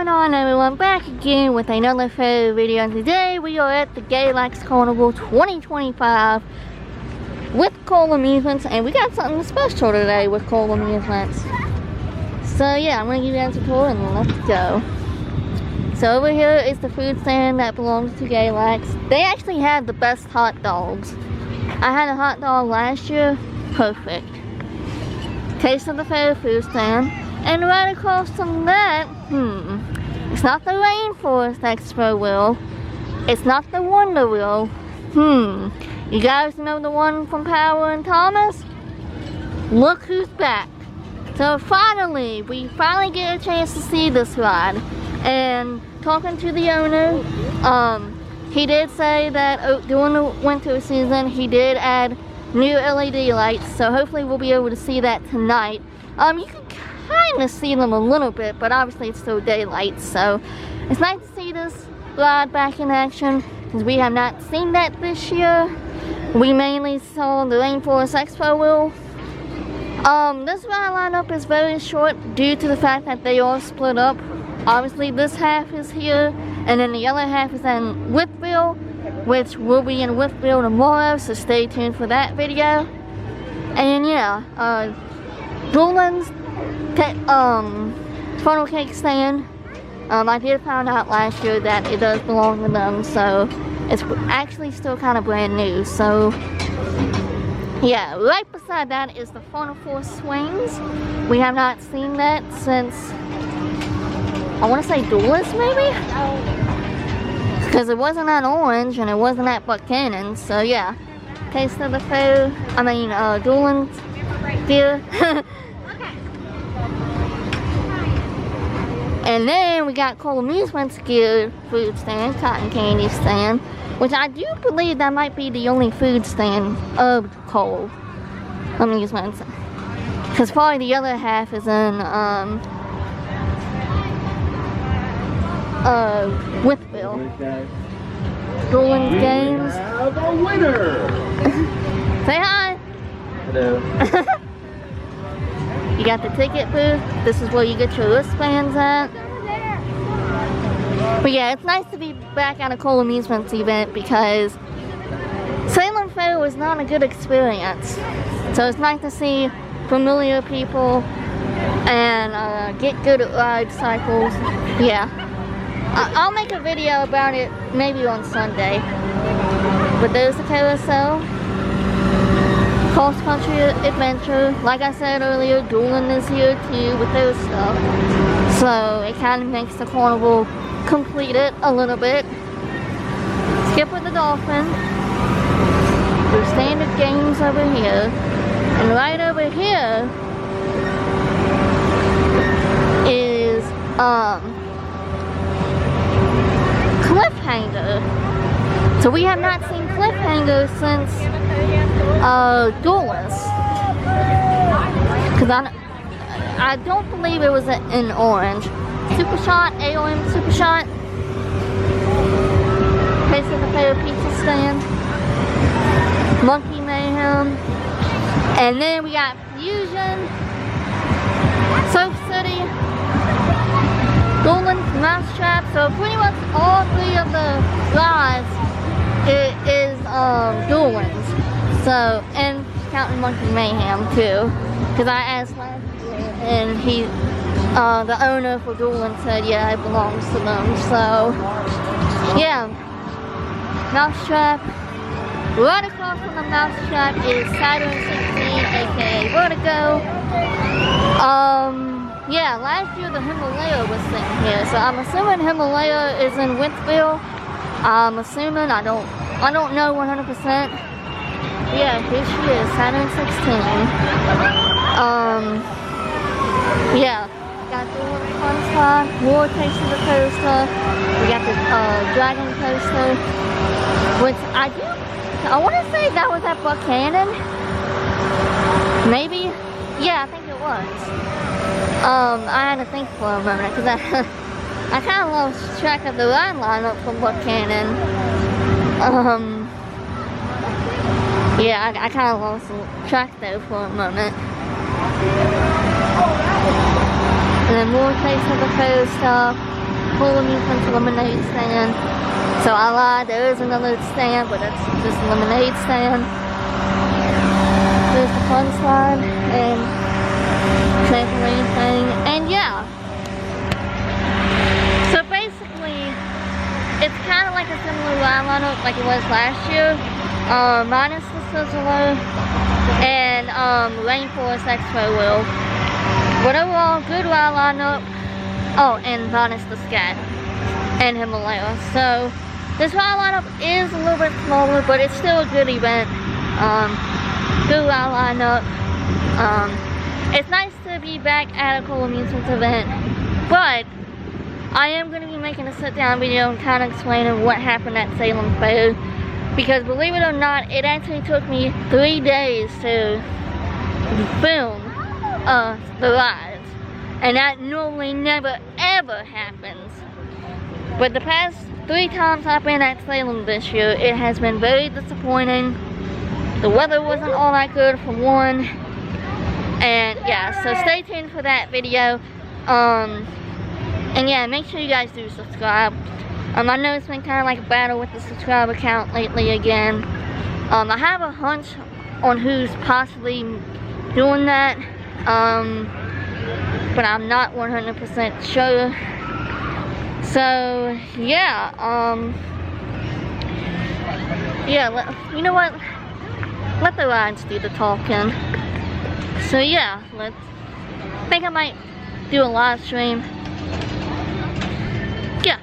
going on, everyone? Back again with another photo video, and today we are at the Galax Carnival 2025 with Cole Amusements, and we got something special today with Cole Amusements. So yeah, I'm going to give you guys a tour and let's go. So over here is the food stand that belongs to Galax. They actually have the best hot dogs. I had a hot dog last year, perfect. Taste of the food stand. And right across from that, it's not the Rainforest Expo wheel. It's not the Wonder Wheel. You guys know the one from Power and Thomas? Look who's back. So finally, we finally get a chance to see this ride. And talking to the owner, he did say that during the winter season, he did add new LED lights. So hopefully we'll be able to see that tonight. You can kind of see them a little bit, but obviously it's still daylight, so it's nice to see this ride back in action because we have not seen that this year. We mainly saw the Rainforest Expo wheel. This ride lineup is very short due to the fact that they are split up. Obviously this half is here and then the other half is in Whitville, which will be in Whitville tomorrow, so stay tuned for that video. And yeah, Duelin's funnel cake stand. I did find out last year that it does belong to them, so it's actually still kind of brand new. So yeah, right beside that is the Funnel Force swings. We have not seen that since, I want to say Duelist maybe? Because it wasn't at Orange and it wasn't at Buchanan, so yeah. Taste of the Duelin's beer. And then we got Cole Amusements gear food stand, cotton candy stand, which I do believe that might be the only food stand of Cole Amusements. Because probably the other half is in Whitville. Dueling Games. We have a winner! Say hi! Hello. You got the ticket booth. This is where you get your wristbands at. But yeah, it's nice to be back at a Cole Amusements event because Salem Fair was not a good experience. So it's nice to see familiar people and get good ride cycles. Yeah. I'll make a video about it maybe on Sunday. But there's the carousel. Cross Country Adventure. Like I said earlier, Duelin is here too with their stuff. So it kind of makes the carnival completed a little bit. Skip with the Dolphin. There's standard games over here. And right over here is Cliffhanger. So we have not seen Cliffhanger since Duelist, because I don't believe it was in Orange. Super Shot, AOM Super Shot. Taste of the Fair Pizza Stand. Monkey Mayhem. And then we got Fusion, Surf City, Duelin's Mousetrap. So pretty much all three of the rides is Duelin's. So, and counting Monkey Mayhem too, because I asked last year and he, the owner for Duelin said, yeah, it belongs to them. So, yeah, Mousetrap. Right across from the Mousetrap is Saturn 16, aka Vertigo. Yeah, last year the Himalaya was sitting here, so I'm assuming Himalaya is in Whitville. I'm assuming, I don't know 100%. Yeah, here she is, Saturn 16. Yeah, got the fun spot, more Taste of the Coaster. We got the Dragon Coaster, which I want to say that was at Buchanan. Maybe? Yeah, I think it was. I had to think for a moment because I kind of lost track of the ride lineup from Buchanan. Yeah, I kind of lost track there for a moment. And then more Taste of the Fair stuff. Cool Amusements lemonade stand. So I lied, there is another stand, but that's just a lemonade stand. There's the fun slide and trampoline thing, and yeah. So basically, it's kind of like a similar ride lineup like it was last year, minus the Sizzler and Rainforest Expo Wheel. But overall, good ride lineup. Oh, and minus the Scat and Himalaya. So this ride lineup is a little bit smaller, but it's still a good event. Good ride lineup. It's nice to be back at a Cool Amusements event, but I am going to be making a sit-down video and kind of explaining what happened at Salem Fair, because believe it or not, it actually took me 3 days to film the rides, and that normally never ever happens. But the past 3 times I've been at Salem this year, it has been very disappointing. The weather wasn't all that good for one, and yeah, so stay tuned for that video. And yeah, make sure you guys do subscribe. I know it's been kind of like a battle with the subscriber count lately again. I have a hunch on who's possibly doing that, but I'm not 100% sure. So yeah, you know what? Let the rides do the talking. So yeah, I think I might do a live stream. Yeah.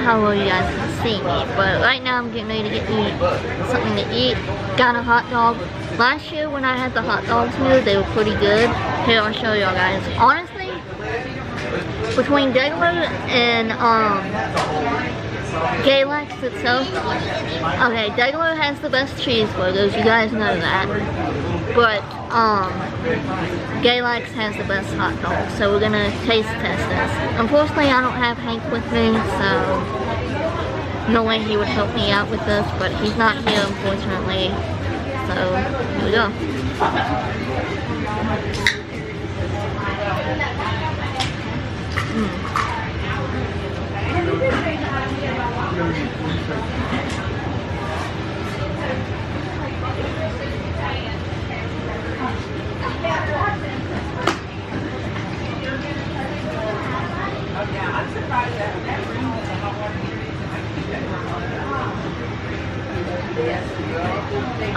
how well you guys can see me, but right now I'm getting ready to get me something to eat. Got a hot dog. Last year when I had the hot dogs new, they were pretty good. Here, I'll show y'all guys. Honestly, between Galax and Galax itself, okay, Galax has the best cheeseburgers, you guys know that. But Galax has the best hot dogs, so we're gonna taste test this. Unfortunately, I don't have Hank with me, so no way he would help me out with this, but he's not here, unfortunately. So here we go.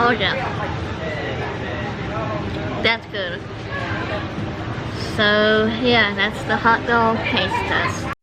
Oh yeah, that's good. So yeah, that's the hot dog taste test.